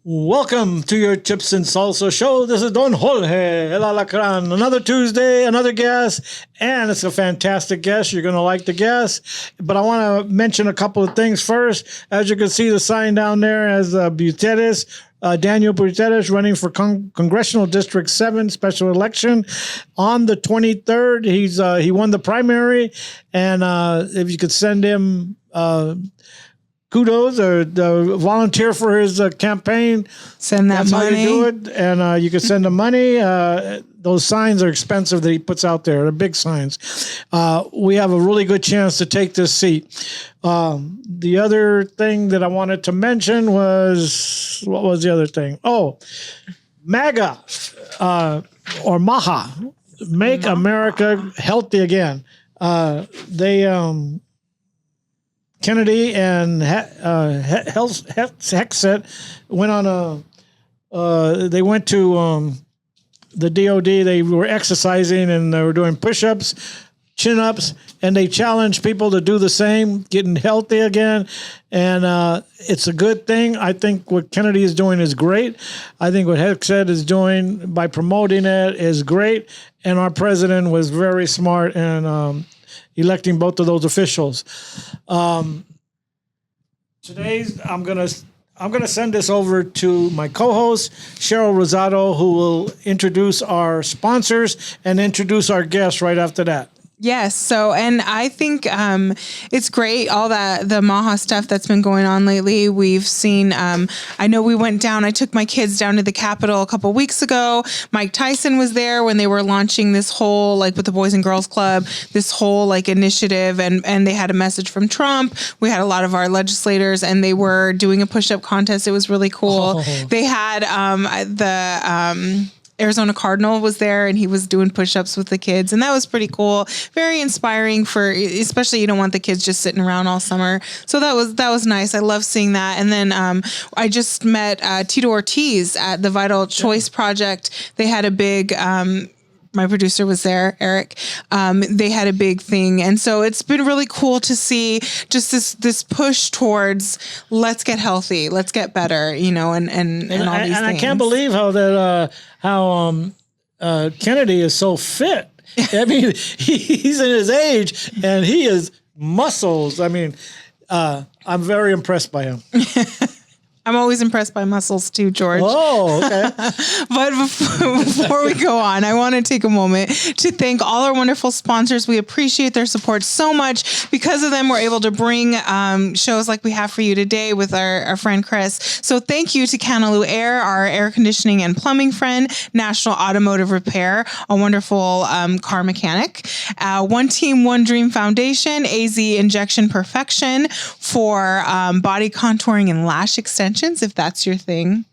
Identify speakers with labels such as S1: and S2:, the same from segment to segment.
S1: Welcome to your Chips and Salsa show. This is Don Jorge El Alacran. Another Tuesday, another guest, and it's a fantastic guest. You're going to like the guest. But I want to mention a couple of things first. As you can see, the sign down there as Buteres, Daniel Buteres running for Congressional District 7 special election on the 23rd. He won the primary, and if you could send him kudos or volunteer for his campaign.
S2: Send that
S1: That's
S2: money.
S1: How you do it. And you can send him money. Those signs are expensive that he puts out there. They're big signs. We have a really good chance to take this seat. The other thing that I wanted to mention was, what was the other thing? Oh, MAGA or MAHA, Make America Healthy Again. Kennedy and Hexet went on they went to the DOD. They were exercising and they were doing push-ups, chin-ups, and they challenged people to do the same, getting healthy again. And it's a good thing. I think what Kennedy is doing is great. I think what Hexet is doing by promoting it is great. And our president was very smart and electing both of those officials. Today, I'm gonna send this over to my co-host Cheryl Rosado, who will introduce our sponsors and introduce our guests right after that.
S2: Yes. So, and I think it's great, all the MAHA stuff that's been going on lately. We've seen, I know we went down, I took my kids down to the Capitol a couple weeks ago. Mike Tyson was there when they were launching this whole, like with the Boys and Girls Club, this whole like initiative. And they had a message from Trump. We had a lot of our legislators and they were doing a push-up contest. It was really cool. Oh. They had Arizona Cardinal was there and he was doing push-ups with the kids. And that was pretty cool. Very inspiring especially you don't want the kids just sitting around all summer. So that was nice. I love seeing that. And then I just met Tito Ortiz at the Vital Choice Project. They had a big, my producer was there, Eric. They had a big thing. And so it's been really cool to see just this push towards let's get healthy, let's get better, and all these things. And
S1: I can't believe how Kennedy is so fit. I mean, he's in his age and he is muscles. I mean, I'm very impressed by him.
S2: I'm always impressed by muscles too, George.
S1: Oh, okay.
S2: But before we go on, I want to take a moment to thank all our wonderful sponsors. We appreciate their support so much. Because of them, we're able to bring shows like we have for you today with our friend Chris. So thank you to Canaloo Air, our air conditioning and plumbing friend, National Automotive Repair, a wonderful car mechanic, One Team, One Dream Foundation, AZ Injection Perfection for body contouring and lash extension. If that's your thing,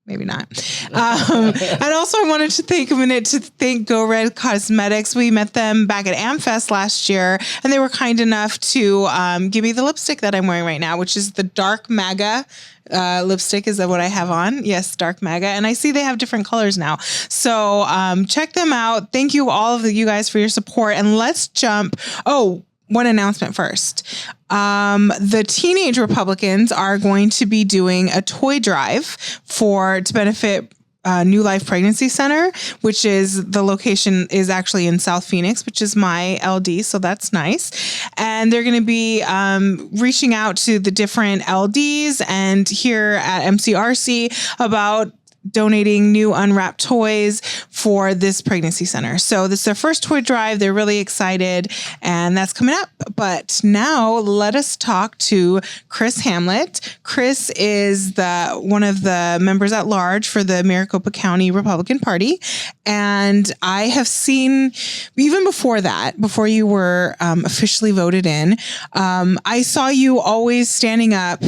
S2: maybe not. And also I wanted to take a minute to thank Go Red Cosmetics. We met them back at AmFest last year, and they were kind enough to give me the lipstick that I'm wearing right now, which is the Dark MAGA lipstick. Is that what I have on? Yes, Dark MAGA. And I see they have different colors now. So check them out. Thank you all of you guys for your support. And let's jump. Oh, one announcement first. The Teenage Republicans are going to be doing a toy drive to benefit New Life Pregnancy Center, which is the location is actually in South Phoenix, which is my LD. So that's nice. And they're going to be reaching out to the different LDs and here at MCRC about donating new unwrapped toys for this pregnancy center. So this is their first toy drive. They're really excited and that's coming up. But now let us talk to Chris Hamlet. Chris is one of the members at large for the Maricopa County Republican Party. And I have seen, even before that, before you were officially voted in, I saw you always standing up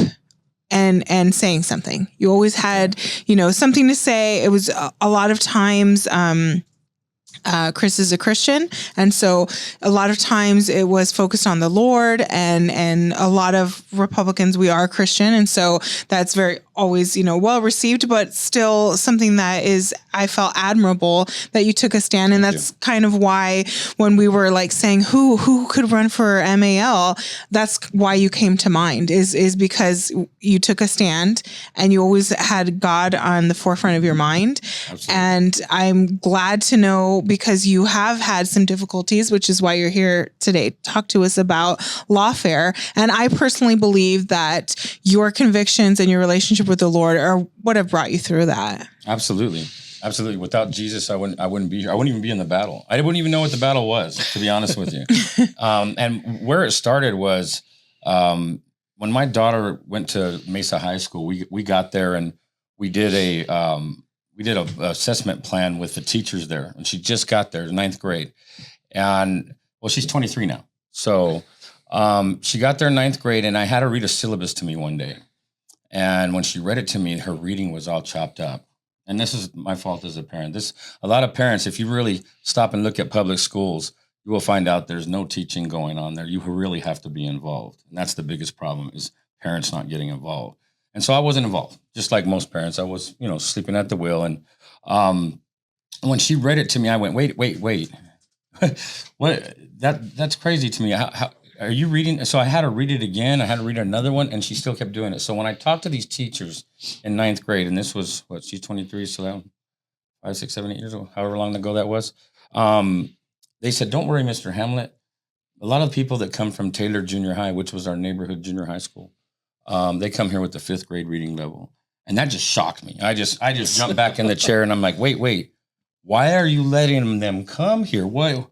S2: and saying something. You always had, something to say. It was a lot of times, Chris is a Christian. And so a lot of times it was focused on the Lord and a lot of Republicans, we are Christian. And so that's very always, well received, but still something that I felt admirable that you took a stand. And that's kind of why when we were like saying who could run for MAL, that's why you came to mind is because you took a stand and you always had God on the forefront of your mind. Absolutely. And I'm glad to know, because you have had some difficulties, which is why you're here today. Talk to us about lawfare. And I personally believe that your convictions and your relationship with the Lord are what have brought you through that.
S3: Absolutely. Without Jesus, I wouldn't be here. I wouldn't even be in the battle. I wouldn't even know what the battle was, to be honest with you. And where it started was when my daughter went to Mesa High School. We got there and we did a assessment plan with the teachers there. And she just got there, 9th grade, and she's 23 now. So she got there in 9th grade, and I had her read a syllabus to me one day. And when she read it to me, her reading was all chopped up. And this is my fault as a parent. A lot of parents, if you really stop and look at public schools, you will find out there's no teaching going on there. You really have to be involved. And that's the biggest problem, is parents not getting involved. And so I wasn't involved. Just like most parents, I was, sleeping at the wheel. And when she read it to me, I went, wait. What? That's crazy to me. How are you reading? So I had to read it again. I had to read another one, and she still kept doing it. So when I talked to these teachers in 9th grade, and this was she's 23, so that 5, 6, 7, 8 years old, however long ago that was. They said, "Don't worry, Mr. Hamlet. A lot of people that come from Taylor Junior High, which was our neighborhood junior high school, they come here with the 5th grade reading level." And that just shocked me. I just jumped back in the chair, and I'm like, wait. Why are you letting them come here? Why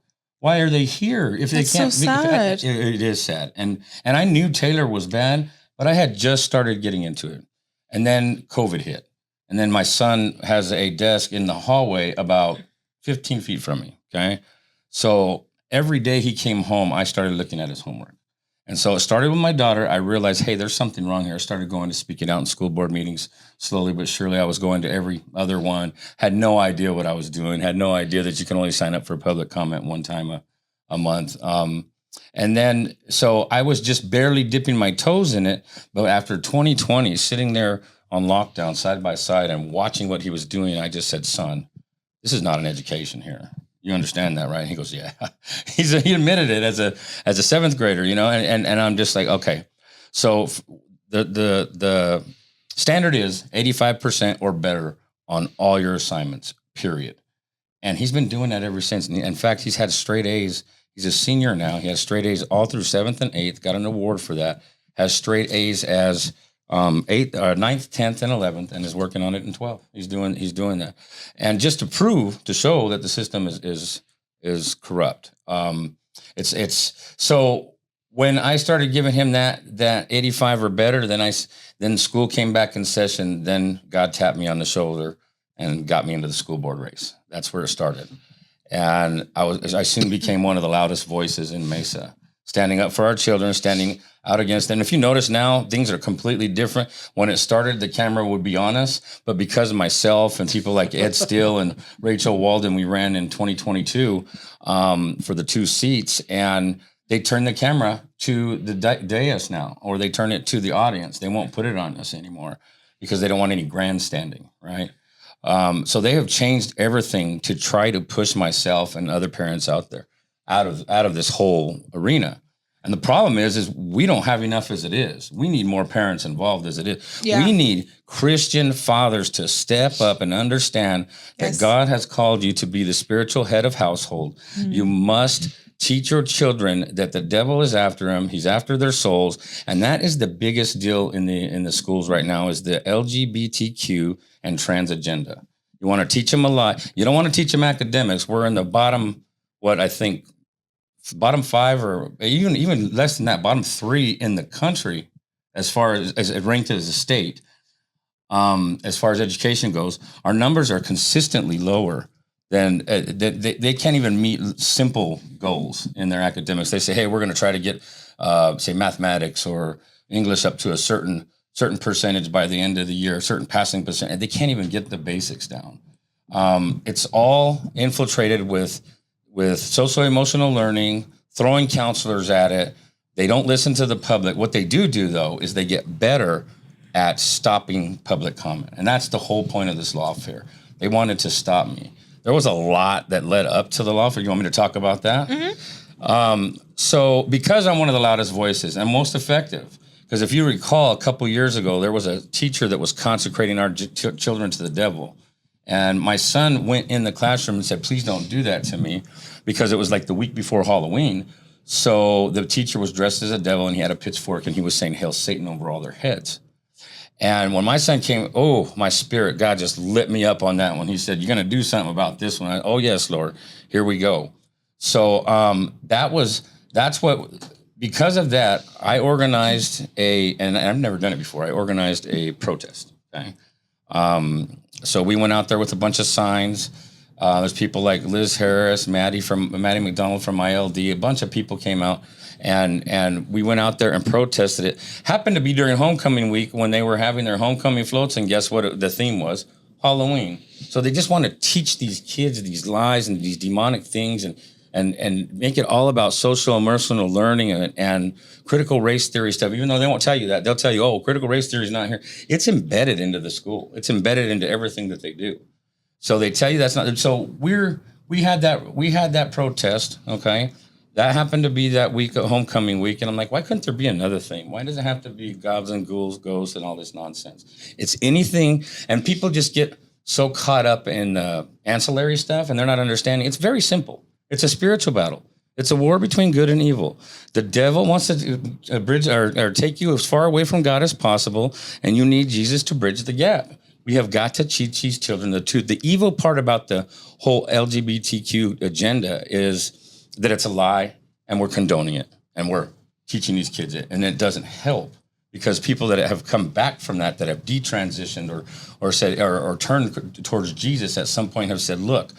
S3: are they here if they can't?
S2: So sad.
S3: It is sad. And I knew Taylor was bad, but I had just started getting into it. And then COVID hit. And then my son has a desk in the hallway about 15 feet from me. Okay. So every day he came home, I started looking at his homework. And so it started with my daughter. I realized, hey, there's something wrong here. I started going to speak it out in school board meetings. Slowly but surely, I was going to every other one. Had no idea what I was doing. Had no idea that you can only sign up for public comment one time a month. And then, so I was just barely dipping my toes in it. But after 2020, sitting there on lockdown side by side and watching what he was doing, I just said, son, this is not an education here. You understand that, right? And he goes, yeah. He admitted it as a 7th grader, and I'm just like, okay. So the standard is 85% or better on all your assignments, period. And he's been doing that ever since. In fact, he's had straight A's. He's a senior now. He has straight A's all through 7th and 8th, got an award for that, has straight A's as 9th, 10th, and 11th, and is working on it in 12th. He's doing that. And just to show that the system is corrupt. It's so when I started giving him that 85 or better, then school came back in session. Then God tapped me on the shoulder and got me into the school board race. That's where it started. And I soon became one of the loudest voices in Mesa, standing up for our children, standing out against them. If you notice now, things are completely different. When it started, the camera would be on us, but because of myself and people like Ed Steele and Rachel Walden, we ran in 2022 for the 2 seats, and they turn the camera to the dais now, or they turn it to the audience. They won't put it on us anymore because they don't want any grandstanding, right? So they have changed everything to try to push myself and other parents out there out of this whole arena. And the problem is we don't have enough as it is. We need more parents involved as it is. Yeah. We need Christian fathers to step up and understand that God has called you to be the spiritual head of household. Mm-hmm. You must teach your children that the devil is after them. He's after their souls. And that is the biggest deal in the schools right now, is the LGBTQ and trans agenda. You want to teach them a lot. You don't want to teach them academics. We're in the bottom 5 or even less than that, bottom 3 in the country as far as it ranked as a state. As far as education goes, our numbers are consistently lower than they can't even meet simple goals in their academics. They say, hey, we're going to try to get, say, mathematics or English up to a certain percentage by the end of the year, a certain passing percentage. They can't even get the basics down. It's all infiltrated with social emotional learning, throwing counselors at it. They don't listen to the public. What they do though, is they get better at stopping public comment. And that's the whole point of this lawfare. They wanted to stop me. There was a lot that led up to the lawfare. You want me to talk about that? Mm-hmm. So because I'm one of the loudest voices and most effective, because if you recall, a couple years ago, there was a teacher that was consecrating our children to the devil. And my son went in the classroom and said, please don't do that to me, because it was like the week before Halloween. So the teacher was dressed as a devil and he had a pitchfork and he was saying, "Hail Satan" over all their heads. And when my son came, my spirit, God just lit me up on that one. He said, "You're going to do something about this one." Oh, yes, Lord, here we go. So because of that, I organized and I've never done it before. I organized a protest. Okay. So we went out there with a bunch of signs. There's people like Liz Harris, Maddie McDonald from ILD. A bunch of people came out, and we went out there and protested it. Happened to be during homecoming week when they were having their homecoming floats, and guess what the theme was? Halloween. So they just want to teach these kids these lies and these demonic things, and make it all about social emotional learning and critical race theory stuff. Even though they won't tell you that, they'll tell you, critical race theory is not here. It's embedded into the school. It's embedded into everything that they do. So they tell you that's not. So we had that protest. Okay, that happened to be that week, homecoming week, and I'm like, why couldn't there be another thing? Why does it have to be goblins, ghouls, ghosts, and all this nonsense? It's anything, and people just get so caught up in ancillary stuff, and they're not understanding. It's very simple. It's a spiritual battle. It's a war between good and evil. The devil wants to bridge or take you as far away from God as possible, and you need Jesus to bridge the gap. We have got to teach these children the evil part about the whole LGBTQ agenda is that it's a lie, and we're condoning it, and we're teaching these kids it, and it doesn't help, because people that have come back from that have detransitioned or said or turned towards Jesus at some point have said, look,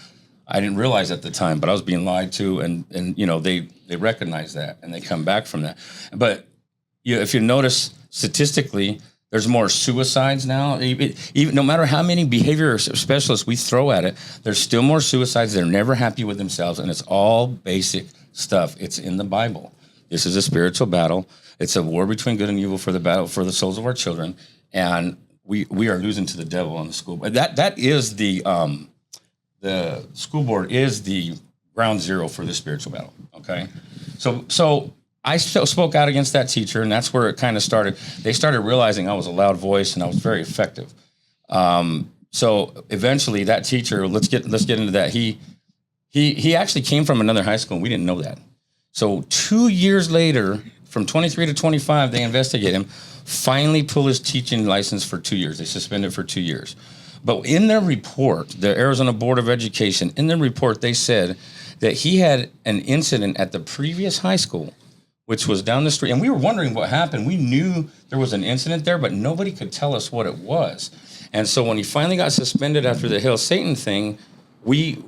S3: I didn't realize at the time, but I was being lied to, and they recognize that and they come back from that. But if you notice statistically, there's more suicides now. Even no matter how many behavior specialists we throw at it, there's still more suicides. They're never happy with themselves, and it's all basic stuff. It's in the Bible. This is a spiritual battle. It's a war between good and evil for the battle for the souls of our children, and we are losing to the devil in the school. But that is the school board is the ground zero for the spiritual battle. Okay, so I spoke out against that teacher, and that's where it kind of started. They started realizing I was a loud voice and I was very effective. So eventually, that teacher, let's get into that. He actually came from another high school, and we didn't know that. So 2 years later, from 23 to 25, they investigate him. Finally, pull his teaching license for 2 years. They suspended for 2 years. But in their report, the Arizona Board of Education, in their report, they said that he had an incident at the previous high school, which was down the street. And we were wondering what happened. We knew there was an incident there, but nobody could tell us what it was. And so when he finally got suspended after the Hail Satan thing, we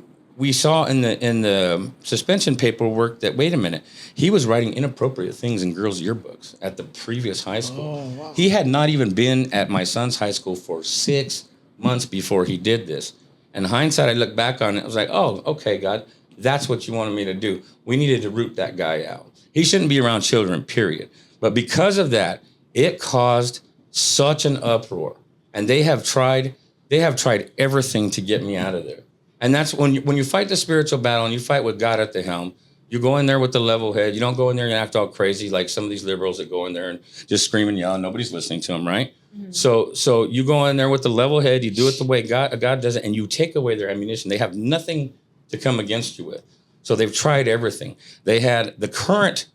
S3: saw in the suspension paperwork that, wait a minute, he was writing inappropriate things in girls' yearbooks at the previous high school. Oh, wow. He had not even been at my son's high school for 6 months before he did this. In hindsight, I look back on it, I was like, oh, okay, God, that's what you wanted me to do. We needed to root that guy out. He shouldn't be around children, period. But because of that, it caused such an uproar. And they have tried everything to get me out of there. And that's when you fight the spiritual battle and you fight with God at the helm, you go in there with the level head. You don't go in there and act all crazy like some of these liberals that go in there and just scream and yell. Nobody's listening to them, right? Mm-hmm. So you go in there with the level head. You do it the way God does it, and you take away their ammunition. They have nothing to come against you with. So they've tried everything. They had the current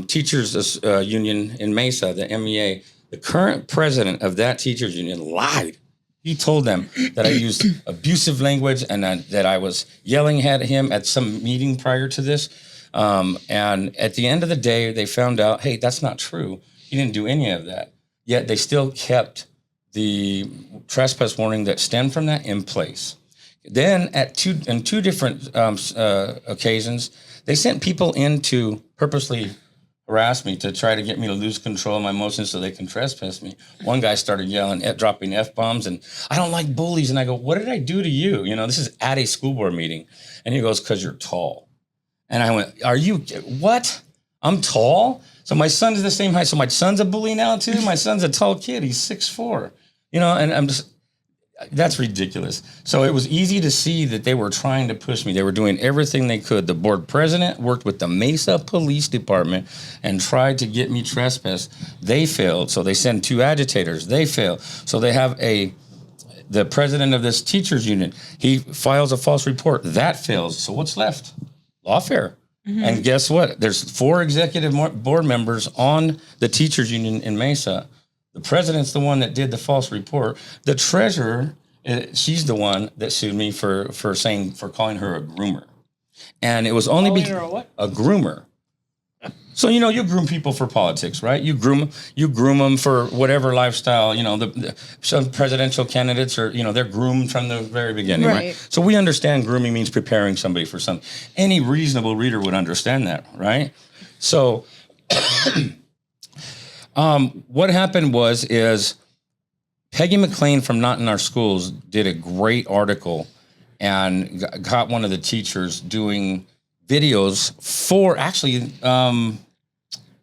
S3: teachers union in Mesa, the MEA. The current president of that teachers union lied. He told them that I used abusive language and that I was yelling at him at some meeting prior to this. And at the end of the day, they found out, hey, that's not true. He didn't do any of that. Yet they still kept the trespass warning that stemmed from that in place. Then in two different occasions, they sent people in to purposely harass me, to try to get me to lose control of my emotions so they can trespass me. One guy started yelling, dropping F-bombs, and I don't like bullies. And I go, what did I do to you? This is at a school board meeting. And he goes, because you're tall. And I went, are you, what? I'm tall. So my son is the same height. So my son's a bully now too. My son's a tall kid. He's 6'4", and I'm just, that's ridiculous. So it was easy to see that they were trying to push me. They were doing everything they could. The board president worked with the Mesa Police Department and tried to get me trespassed. They failed. So they send 2 agitators. They fail. So they have the president of this teachers union. He files a false report. That fails. So what's left? Lawfare. Mm-hmm. And guess what? There's 4 executive board members on the teachers union in Mesa. The president's the one that did the false report. The treasurer, she's the one that sued me for calling her a groomer. And it was only a groomer. So, you groom people for politics, right? You groom them for whatever lifestyle, some presidential candidates are, they're groomed from the very beginning, right? So we understand grooming means preparing somebody for something. Any reasonable reader would understand that, right? So what happened is Peggy McLean from Not in Our Schools did a great article and got one of the teachers doing videos for actually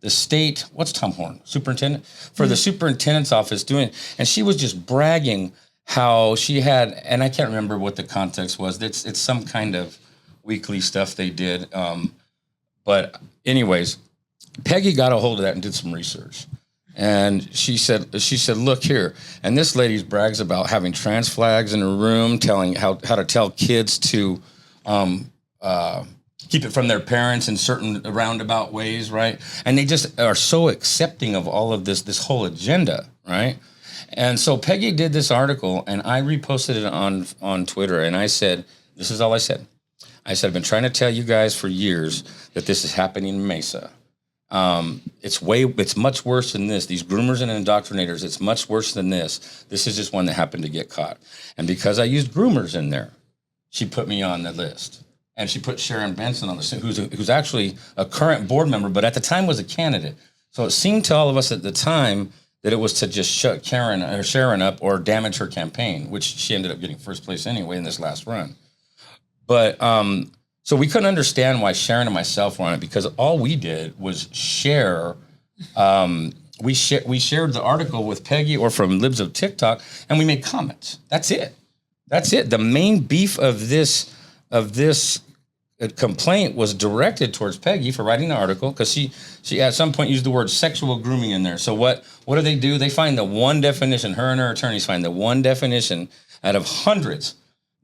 S3: the state, what's Tom Horn? Superintendent? For the superintendent's office doing, and she was just bragging how she had, and I can't remember what the context was. It's some kind of weekly stuff they did. But anyways, Peggy got a hold of that and did some research. And she said, look here. And this lady brags about having trans flags in her room, telling how to tell kids to keep it from their parents in certain roundabout ways, right? And they just are so accepting of all of this whole agenda, right? And so Peggy did this article, and I reposted it on Twitter, and I said, this is all I said. I said, I've been trying to tell you guys for years that this is happening in Mesa. It's much worse than this. These groomers and indoctrinators, it's much worse than this. This is just one that happened to get caught. And because I used groomers in there, she put me on the list. And she put Sharon Benson on the list, who's actually a current board member, but at the time was a candidate. So it seemed to all of us at the time that it was to just shut Sharon up or damage her campaign, which she ended up getting first place anyway in this last run. But so we couldn't understand why Sharon and myself were on it, because all we did was share. We shared the article with Peggy or from Libs of TikTok, and we made comments. That's it. The main beef of this complaint was directed towards Peggy for writing the article, because she at some point used the word sexual grooming in there. So what do? They find the one definition. Her and her attorneys find the one definition out of hundreds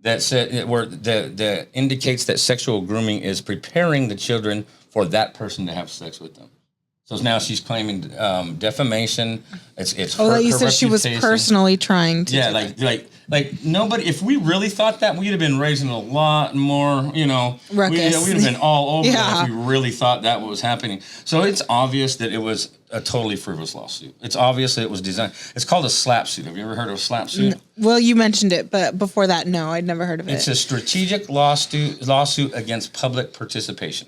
S3: that indicates that sexual grooming is preparing the children for that person to have sex with them. So now she's claiming defamation. It's
S2: that you said she was personally trying to.
S3: Yeah, like nobody. If we really thought that, we'd have been raising a lot more.
S2: Ruckus.
S3: We'd have been all over that if we really thought that was happening. So it's obvious that it was a totally frivolous lawsuit. It's obvious that it was designed. It's called a slap suit. Have you ever heard of a slap suit?
S2: Well, you mentioned it, but before that, no, I'd never heard of it.
S3: It's a strategic lawsuit against public participation.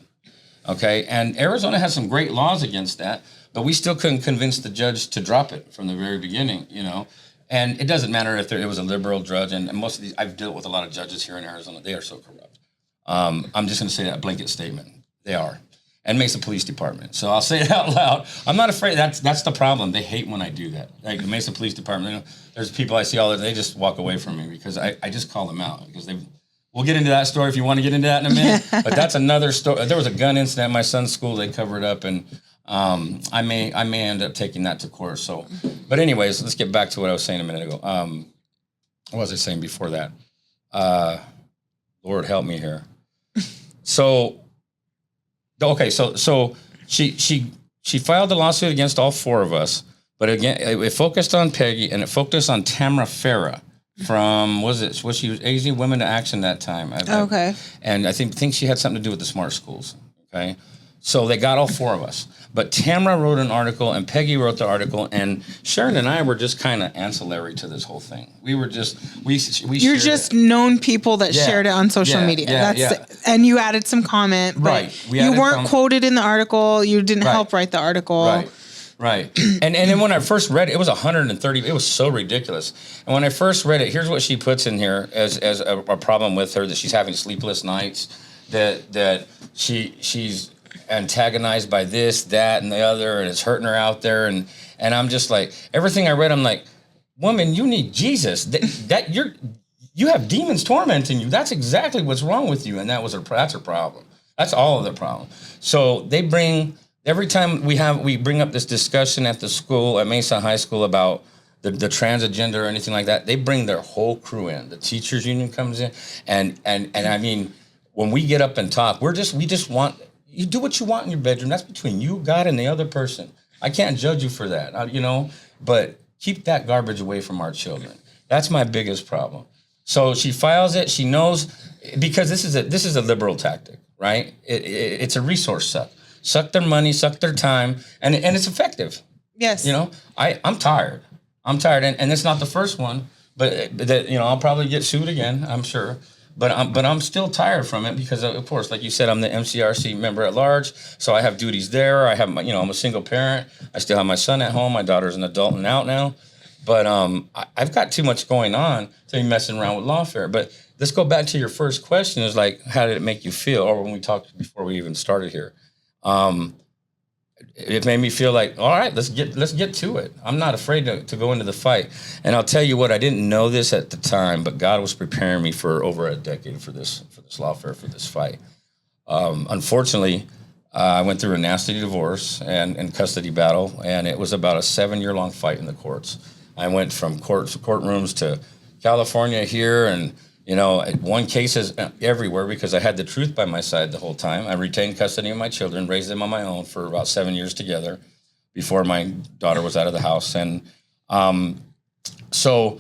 S3: Okay, and Arizona has some great laws against that, but we still couldn't convince the judge to drop it from the very beginning, And it doesn't matter if it was a liberal judge, and most of these, I've dealt with a lot of judges here in Arizona. They are so corrupt. I'm just going to say that blanket statement. They are. And Mesa Police Department. So I'll say it out loud. I'm not afraid. That's the problem. They hate when I do that. Like the Mesa Police Department, there's people I see all the time, they just walk away from me because I just call them out because we'll get into that story if you want to get into that in a minute. But that's another story. There was a gun incident at my son's school. They covered up, and I may end up taking that to court. So, but anyways, let's get back to what I was saying a minute ago. What was I saying before that? Lord help me here. So she filed a lawsuit against all 4 of us, but again, it focused on Peggy and it focused on Tamara Farah. From she was AZ Women to Action that time.
S2: Okay.
S3: And I think she had something to do with the smart schools. Okay. So they got all 4 of us. But Tamara wrote an article and Peggy wrote the article, and Sharon and I were just kind of ancillary to this whole thing. We were just
S2: You're just known people that shared it on social media. And you added some comment. Right. You weren't quoted in the article. You didn't help write the article.
S3: Right. And then when I first read it, it was 130. It was so ridiculous. And when I first read it, here's what she puts in here as a problem with her, that she's having sleepless nights, that she's antagonized by this, that, and the other, and it's hurting her out there. And I'm just like, everything I read, I'm like, woman, you need Jesus. You have demons tormenting you. That's exactly what's wrong with you. And that's her problem. That's all of the problem. So they bring, every time we bring up this discussion at the school, at Mesa High School, about the trans agenda or anything like that, they bring their whole crew in. The teachers union comes in, and I mean, when we get up and talk, we just want, you do what you want in your bedroom. That's between you, God, and the other person. I can't judge you for that, but keep that garbage away from our children. That's my biggest problem. So she files it. She knows, because this is a liberal tactic, right? It's a resource suck their money, suck their time, and it's effective.
S2: Yes.
S3: I'm tired. And it's not the first one, but that, I'll probably get sued again, I'm sure. But I'm still tired from it because, of course, like you said, I'm the MCRC member at large, so I have duties there. I have I'm a single parent. I still have my son at home. My daughter's an adult and out now. But I've got too much going on to be messing around with lawfare. But let's go back to your first question, is like, how did it make you feel? Or when we talked before we even started here. It made me feel like, all right, let's get to it. I'm not afraid to go into the fight. And I'll tell you what, I didn't know this at the time, but God was preparing me for over a decade for this lawfare, for this fight. Unfortunately, I went through a nasty divorce and custody battle, and it was about a 7-year-long fight in the courts. I went from courtrooms to California here, and won cases everywhere because I had the truth by my side the whole time. I retained custody of my children, raised them on my own for about 7 years together before my daughter was out of the house. And so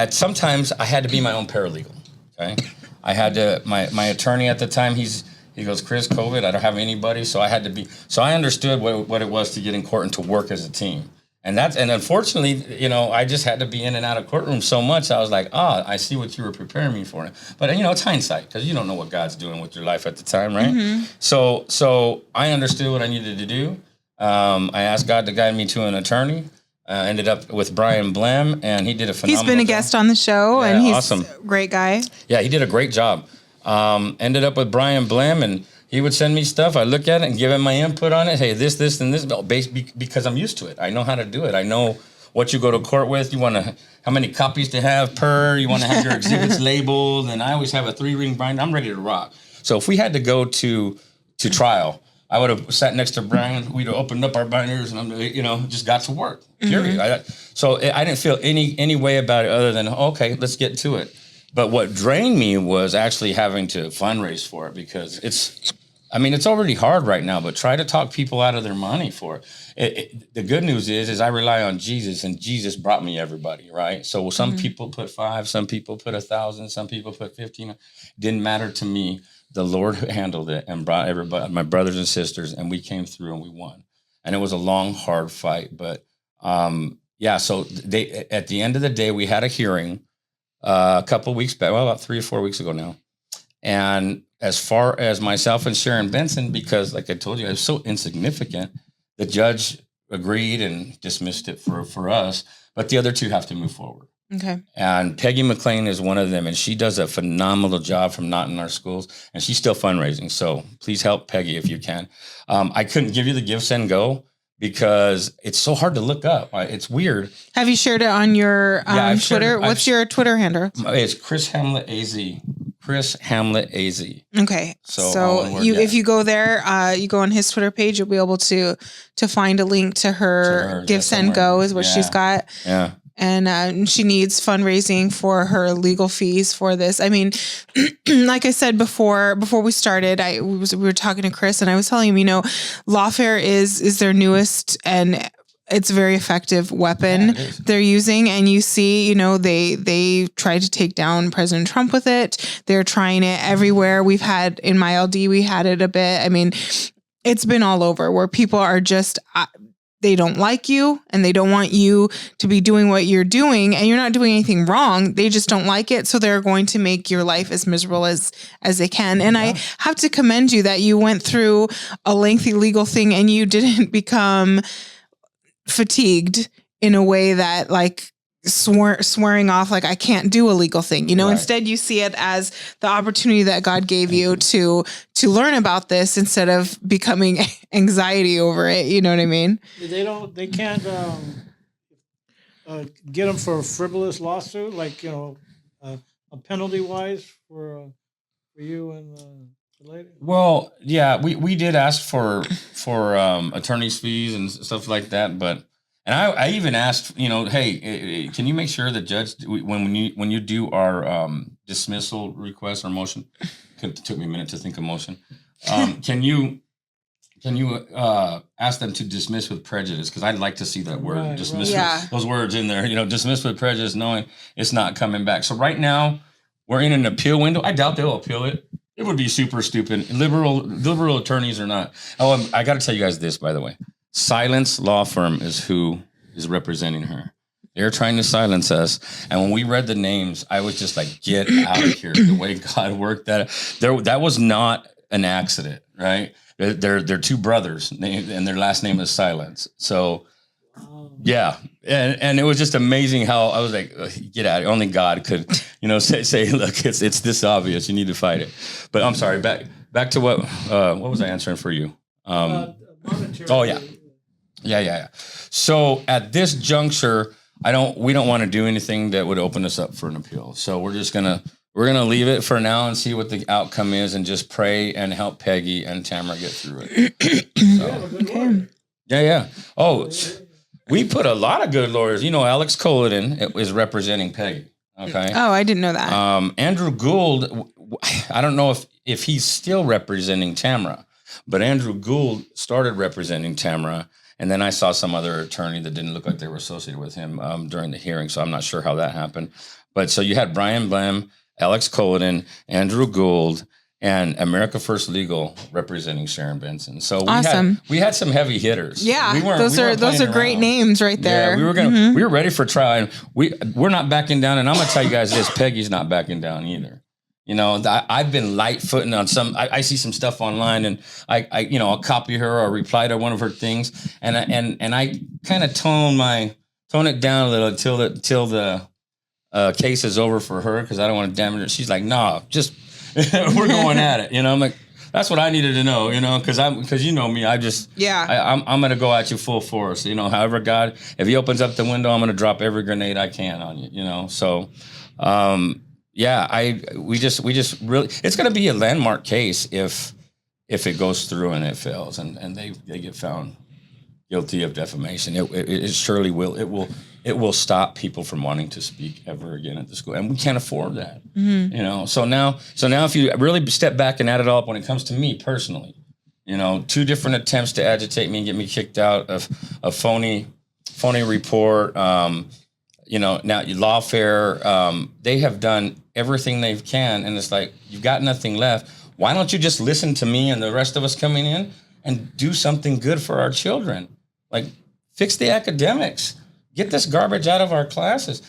S3: sometimes I had to be my own paralegal. Okay, I had to. My attorney at the time, he goes, Chris, COVID, I don't have anybody, so I had to be. So I understood what it was to get in court and to work as a team. And unfortunately, I just had to be in and out of courtrooms so much. I was like, I see what you were preparing me for. But, it's hindsight, because you don't know what God's doing with your life at the time, right? Mm-hmm. So I understood what I needed to do. I asked God to guide me to an attorney. Ended up with Brian Blem, and he did a phenomenal job.
S2: He's been a guest on the show, and he's awesome. A great guy. Yeah,
S3: he did a great job. Ended up with Brian Blem, and he would send me stuff. I look at it and give him my input on it. Hey, this, and this, because I'm used to it. I know how to do it. I know what you go to court with. You want to, how many copies to have per. You want to have your exhibits labeled. And I always have a 3-ring binder. I'm ready to rock. So if we had to go to trial, I would have sat next to Brian. We'd have opened up our binders and just got to work. Period. Mm-hmm. So I didn't feel any way about it other than, okay, let's get to it. But what drained me was actually having to fundraise for it, because it's already hard right now, but try to talk people out of their money for it. The good news is I rely on Jesus, and Jesus brought me everybody, right? So some people put 5, some people put 1,000, some people put 15. Didn't matter to me. The Lord handled it and brought everybody, my brothers and sisters, and we came through and we won. And it was a long, hard fight. But so at the end of the day, we had a hearing a couple of weeks back, about 3 or 4 weeks ago now. And as far as myself and Sharon Benson, because like I told you, I was so insignificant, the judge agreed and dismissed it for us, but the other 2 have to move forward.
S2: Okay.
S3: And Peggy McLean is one of them, and she does a phenomenal job from Not in Our Schools, and she's still fundraising. So please help Peggy if you can. I couldn't give you the Give, Send, Go because it's so hard to look up. It's weird.
S2: Have you shared it on your Twitter? What's your Twitter handle?
S3: It's Chris Hamlet AZ. Chris Hamlet AZ.
S2: Okay. So if you go there, you go on his Twitter page, you'll be able to find a link to her Give, Send, Go is what she's got.
S3: Yeah.
S2: And she needs fundraising for her legal fees for this. I mean, like I said before we started, we were talking to Chris, and I was telling him, lawfare is their newest and it's a very effective weapon they're using. And you see, they tried to take down President Trump with it. They're trying it everywhere. We've had in my LD, we had it a bit. I mean, it's been all over where people are just, they don't like you and they don't want you to be doing what you're doing, and you're not doing anything wrong. They just don't like it. So they're going to make your life as miserable as they can. And I have to commend you that you went through a lengthy legal thing and you didn't become fatigued in a way that swearing off like I can't do a legal thing.
S3: Right.
S2: Instead you see it as the opportunity that God gave you to learn about this instead of becoming anxiety over it. You know what I mean?
S1: They can't get them for a frivolous lawsuit, like, a penalty wise for you and the lady.
S3: Well, yeah, we did ask for attorney's fees and stuff like that, but and I even asked, hey, can you make sure the judge when you do our dismissal request or motion, it took me a minute to think of motion. Can you ask them to dismiss with prejudice? Because I'd like to see that word,
S1: Right,
S3: dismiss
S1: right.
S2: Yeah.
S3: those words in there. Dismiss with prejudice, knowing it's not coming back. So right now we're in an appeal window. I doubt they'll appeal it. It would be super stupid. Liberal attorneys are not. Oh, I got to tell you guys this, by the way. Silence Law Firm is who is representing her. They're trying to silence us. And when we read the names, I was just like, get out of here. The way God worked that was not an accident, right? They're two brothers, and their last name is Silence. So, yeah. And it was just amazing how I was like, get out of here. Only God could, say, look, it's this obvious. You need to fight it. But I'm sorry, back to what was I answering for you? Oh, yeah. Yeah. So at this juncture, we don't want to do anything that would open us up for an appeal. So we're gonna leave it for now and see what the outcome is, and just pray and help Peggy and Tamara get through it.
S2: Okay.
S3: Yeah. Oh, we put a lot of good lawyers. Alex Culloden is representing Peggy. Okay.
S2: Oh, I didn't know that.
S3: Andrew Gould, I don't know if he's still representing Tamara, but Andrew Gould started representing Tamara. And then I saw some other attorney that didn't look like they were associated with him during the hearing. So I'm not sure how that happened. But so you had Brian Blem, Alex Culloden, Andrew Gould, and America First Legal representing Sharon Benson. So we had some heavy hitters.
S2: Yeah,
S3: We weren't
S2: those are great
S3: around.
S2: names right there.
S3: Yeah, we were ready for trial. And we're not backing down. And I'm gonna tell you guys this: Peggy's not backing down either. I've been light-footing on some. I see some stuff online, and I'll copy her or reply to one of her things, and I kind of tone it down a little until the case is over for her, because I don't want to damage her. She's like, nah, just we're going at it. I'm like, that's what I needed to know. Because you know me, I'm gonna go at you full force. However, God, if He opens up the window, I'm gonna drop every grenade I can on you. So. Yeah, we just really, it's going to be a landmark case if it goes through and it fails and they get found guilty of defamation. It surely will. It will stop people from wanting to speak ever again at the school, and we can't afford that. Mm-hmm. So now if you really step back and add it all up, when it comes to me personally, 2 different attempts to agitate me and get me kicked out of a phony report. Now lawfare, they have done everything they can, and it's like, you've got nothing left. Why don't you just listen to me and the rest of us coming in and do something good for our children? Like, fix the academics, get this garbage out of our classes.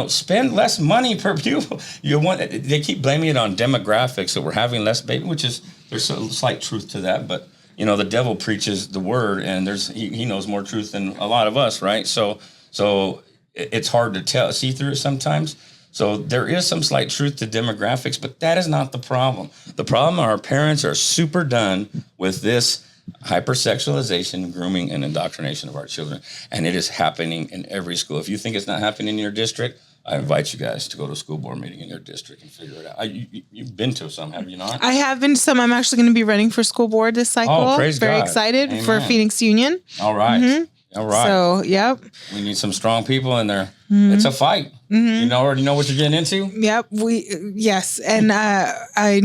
S3: Spend less money per pupil. They keep blaming it on demographics, that we're having less baby, which is, there's a slight truth to that, but the devil preaches the word, and he knows more truth than a lot of us, right? So it's hard to see through it sometimes. So there is some slight truth to demographics, but that is not the problem. The problem are our parents are super done with this hypersexualization, grooming, and indoctrination of our children. And it is happening in every school. If you think it's not happening in your district, I invite you guys to go to a school board meeting in your district and figure it out. You've been to some, have you not?
S2: I have been to some. I'm actually going to be running for school board this cycle.
S3: Oh, praise
S2: Very
S3: God.
S2: excited
S3: Amen.
S2: for Phoenix Union.
S3: All right.
S2: Mm-hmm.
S3: All right.
S2: So, yep.
S3: We need some strong people in there. Mm-hmm. It's a fight. Mm-hmm. You already know what you're getting into?
S2: Yep. Yes. And I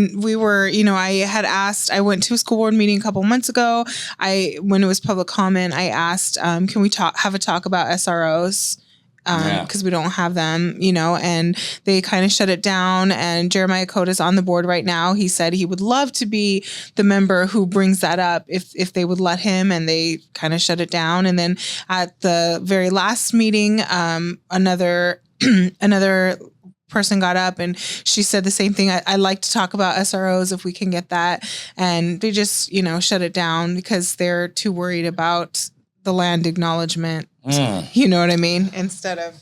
S2: went to a school board meeting a couple months ago. When it was public comment, I asked, can we have a talk about SROs? Because we don't have them, and they kind of shut it down. And Jeremiah Cote is on the board right now. He said he would love to be the member who brings that up if they would let him, and they kind of shut it down. And then at the very last meeting, another person got up and she said the same thing. I like to talk about SROs if we can get that. And they just, shut it down because they're too worried about the land acknowledgement. You know what I mean? Instead of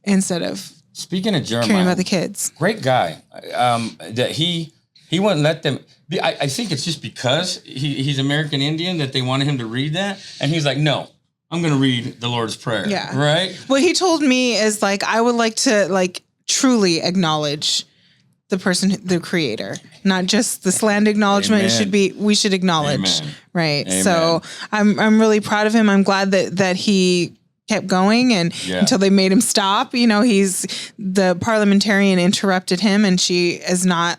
S2: instead of
S3: Speaking of
S2: caring
S3: Jeremiah,
S2: about the kids.
S3: great guy. That he wouldn't let them. I think it's just because he's American Indian that they wanted him to read that, and he's like, no, I'm going to read the Lord's Prayer.
S2: Yeah.
S3: Right.
S2: What he told me is like, I would like to like truly acknowledge the person, the creator, not just the slant acknowledgement.
S3: Amen.
S2: We should acknowledge.
S3: Amen.
S2: Right.
S3: Amen.
S2: So I'm really proud of him. I'm glad that he kept going and until they made him stop. You know, the parliamentarian interrupted him and she is not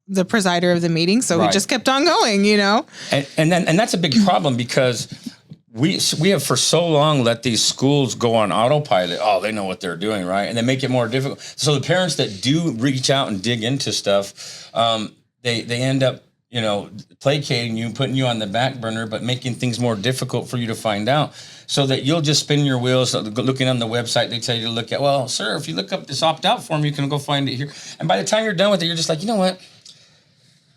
S2: the presider of the meeting. So he just kept on going, you know?
S3: And that's a big problem because we have for so long let these schools go on autopilot. Oh, they know what they're doing, right? And they make it more difficult. So the parents that do reach out and dig into stuff, they end up, you know, placating you, putting you on the back burner, but making things more difficult for you to find out so that you'll just spin your wheels looking on the website. They tell you to look at, well, sir, if you look up this opt-out form, you can go find it here. And by the time you're done with it, you're just like, you know what?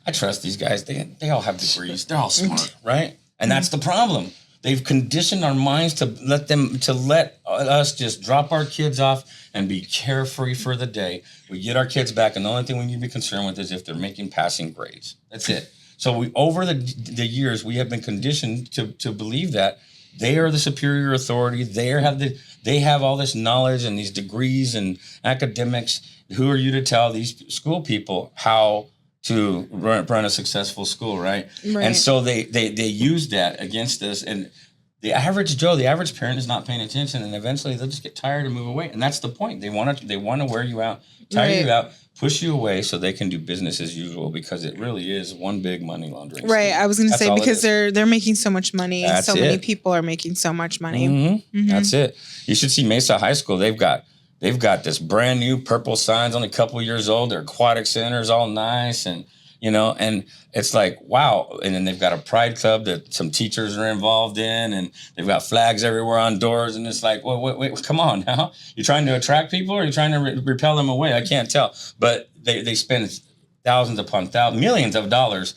S3: I trust these guys. They all have degrees. They're all smart, right? And that's the problem. They've conditioned our minds to let us just drop our kids off and be carefree for the day. We get our kids back, and the only thing we need to be concerned with is if they're making passing grades. That's it. So over the years, we have been conditioned to believe that they are the superior authority. They have all this knowledge and these degrees and academics. Who are you to tell these school people how to run a successful school, right? And so they use that against us. And the average Joe, the average parent is not paying attention, and eventually they'll just get tired and move away. And that's the point. They want to wear you out, tire you out, push you away so they can do business as usual because it really is one big money laundering.
S2: Right.
S3: scheme.
S2: I was going to
S3: That's
S2: say
S3: all
S2: because they're making so much money and so many
S3: it.
S2: people are making so much money.
S3: Mm-hmm. That's it. You should see Mesa High School. They've got this brand new purple signs, only a couple of years old. Their aquatic center's all nice, and you know, and it's like, wow. And then they've got a pride club that some teachers are involved in, and they've got flags everywhere on doors. And it's like, well, wait, come on now. You're trying to attract people, or you're trying to repel them away? I can't tell. But they spend thousands upon thousands, millions of dollars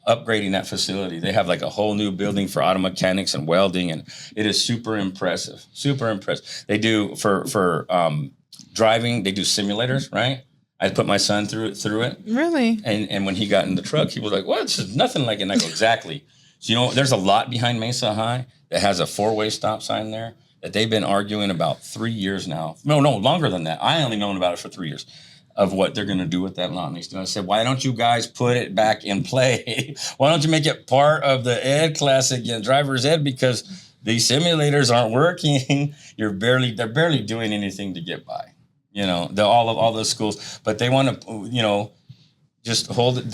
S3: upgrading that facility. They have like a whole new building for auto mechanics and welding, and it is super impressive. Super impressive. They do for driving. They do simulators, right? I put my son through it.
S2: Really?
S3: And when he got in the truck, he was like, "What? This is nothing like it." And I go, "Exactly." So you know, there's a lot behind Mesa High that has a 4-way stop sign there that they've been arguing about 3 years now. No, longer than that. I only known about it for 3 years. Of what they're going to do with that lot. And I said, why don't you guys put it back in play? Why don't you make it part of the ed class again, driver's ed? Because these simulators aren't working. They're barely doing anything to get by. You know, all those schools, but they want to, you know, just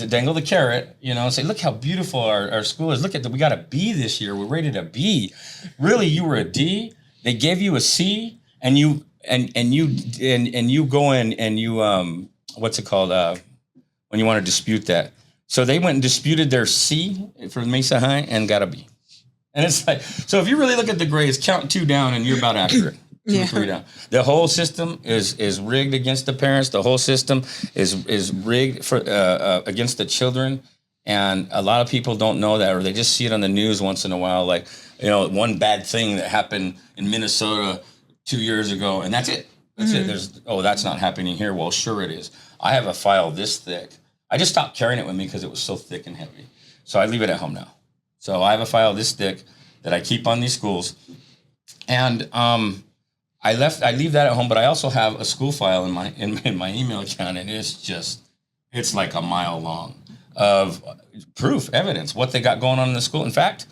S3: dangle the carrot, you know, and say, look how beautiful our school is. Look at that. We got a B this year. We're rated a B. Really, you were a D. They gave you a C, and you. And you go in and you what's it called when you want to dispute that? So they went and disputed their C for Mesa High and got a B. And it's like, so if you really look at the grades, count 2 down and you're about accurate. 2 or 3 down. The whole system is rigged against the parents. The whole system is rigged for against the children. And a lot of people don't know that, or they just see it on the news once in a while, like, you know, one bad thing that happened in Minnesota 2 years ago, and that's it. That's it. That's not happening here. Well, sure it is. I have a file this thick. I just stopped carrying it with me because it was so thick and heavy. So I leave it at home now. So I have a file this thick that I keep on these schools. And I leave that at home, but I also have a school file in my email account, and it's like a mile long of proof, evidence, what they got going on in the school. In fact,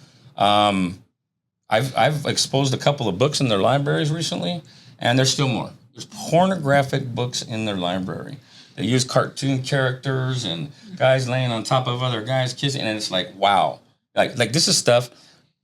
S3: I've exposed a couple of books in their libraries recently, and there's still more. There's pornographic books in their library. They use cartoon characters and guys laying on top of other guys kissing, and it's like, wow. Like this is stuff,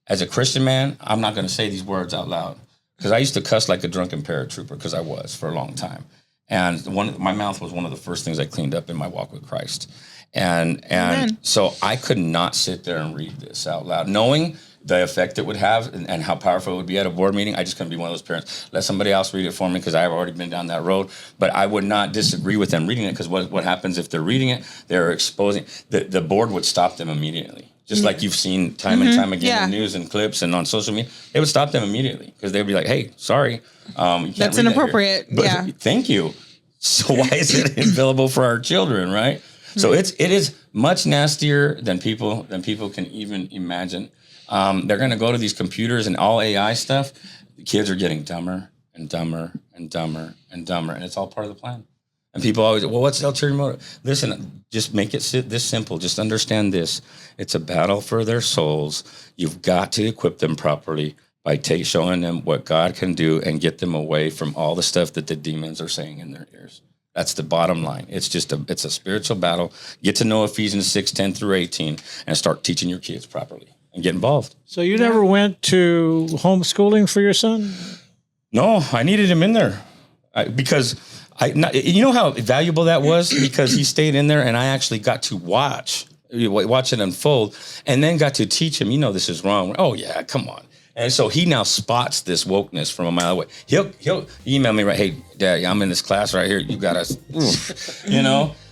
S3: as a Christian man, I'm not going to say these words out loud, because I used to cuss like a drunken paratrooper, because I was for a long time. And my mouth was one of the first things I cleaned up in my walk with Christ. And so I could not sit there and read this out loud, knowing the effect it would have and how powerful it would be at a board meeting. I just couldn't be one of those parents. Let somebody else read it for me, because I've already been down that road. But I would not disagree with them reading it, because what happens if they're reading it, they're exposing, the board would stop them immediately. just like you've seen time and time again
S2: Yeah.
S3: in news and clips and on social media, they would stop them immediately because they'd be like, "Hey, sorry, you can't
S2: That's
S3: read that
S2: inappropriate."
S3: here." But
S2: Yeah.
S3: thank you. So why is it available for our children, right? So it is much nastier than people can even imagine. They're going to go to these computers and all AI stuff. The kids are getting dumber and dumber and dumber and dumber, and it's all part of the plan. And people always, well, what's the ulterior motive? Listen, just make it this simple. Just understand this. It's a battle for their souls. You've got to equip them properly by showing them what God can do and get them away from all the stuff that the demons are saying in their ears. That's the bottom line. It's a spiritual battle. Get to know Ephesians 6:10 through 18 and start teaching your kids properly and get involved.
S1: So you never went to homeschooling for your son?
S3: No, I needed him in there because you know how valuable that was, because he stayed in there and I actually got to watch it unfold and then got to teach him, this is wrong. Oh yeah, come on. And so he now spots this wokeness from a mile away. He'll email me, right? Hey, Dad, I'm in this class right here. You got us,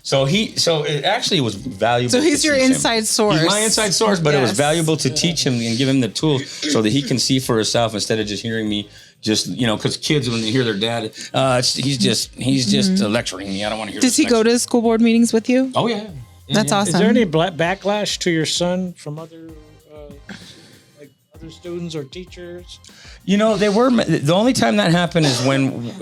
S3: So it actually was valuable.
S2: So he's your inside source.
S3: He's my inside source, but it was valuable to teach him and give him the tools so that he can see for himself instead of just hearing me. Just because kids, when they hear their dad, he's just lecturing me. I don't want to hear.
S2: Does he go to school board meetings with you?
S3: Oh yeah.
S2: That's awesome.
S1: Is there any backlash to your son from other students or teachers?
S3: They were. The only time that happened is when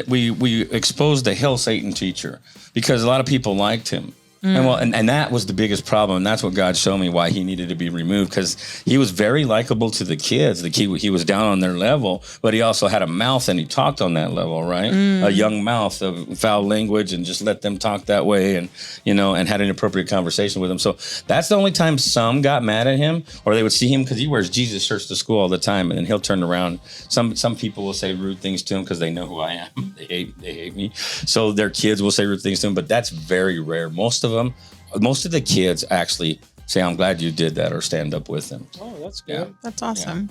S3: we exposed the Hill Satan teacher, because a lot of people liked him. And that was the biggest problem. And that's what God showed me why he needed to be removed, because he was very likable to the kids. He was down on their level, but he also had a mouth and he talked on that level, right? A young mouth of foul language, and just let them talk that way, and and had an appropriate conversation with them. So that's the only time some got mad at him, or they would see him because he wears Jesus shirts to school all the time, and then he'll turn around. Some people will say rude things to him because they know who I am. They hate me. So their kids will say rude things to him, but that's very rare. Most of the kids actually say, "I'm glad you did that," or stand up with them.
S1: Oh, that's good.
S3: Yeah.
S2: That's awesome.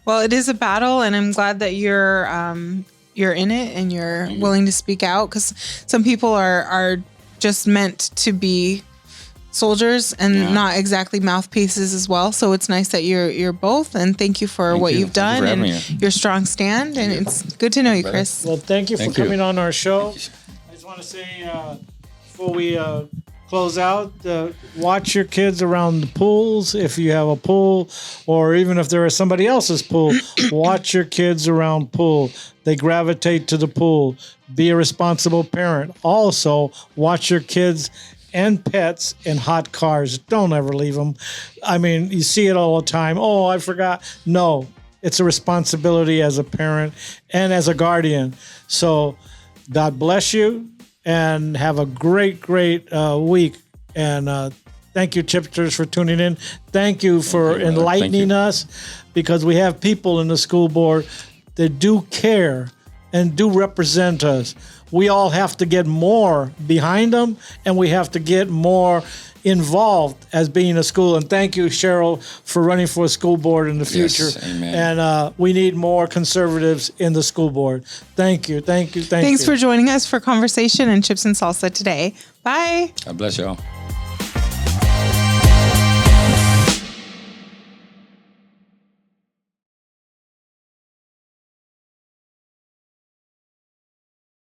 S2: Well, it is a battle, and I'm glad that you're in it and you're willing to speak out, because some people are just meant to be soldiers and not exactly mouthpieces as well. So it's nice that you're both, and thank you for what you've done and your strong stand. And it's good to know you, Chris.
S1: Well, thank you for coming on our show. I just want to say before we close out, watch your kids around the pools. If you have a pool, or even if there is somebody else's pool, watch your kids around pool. They gravitate to the pool. Be a responsible parent. Also, watch your kids and pets in hot cars. Don't ever leave them. I mean, you see it all the time. Oh, I forgot. No, it's a responsibility as a parent and as a guardian. So God bless you. And have a great week. And thank you, Chipsters, for tuning in. Thank you for enlightening us, because we have people in the school board that do care and do represent us. We all have to get more behind them, and we have to get more involved as being a school. And thank you, Cheryl, for running for a school board in the future.
S3: Yes, amen.
S1: And we need more conservatives in the school board. Thank you.
S2: Thanks for joining us for Conversation and Chips and Salsa today. Bye.
S3: God bless y'all.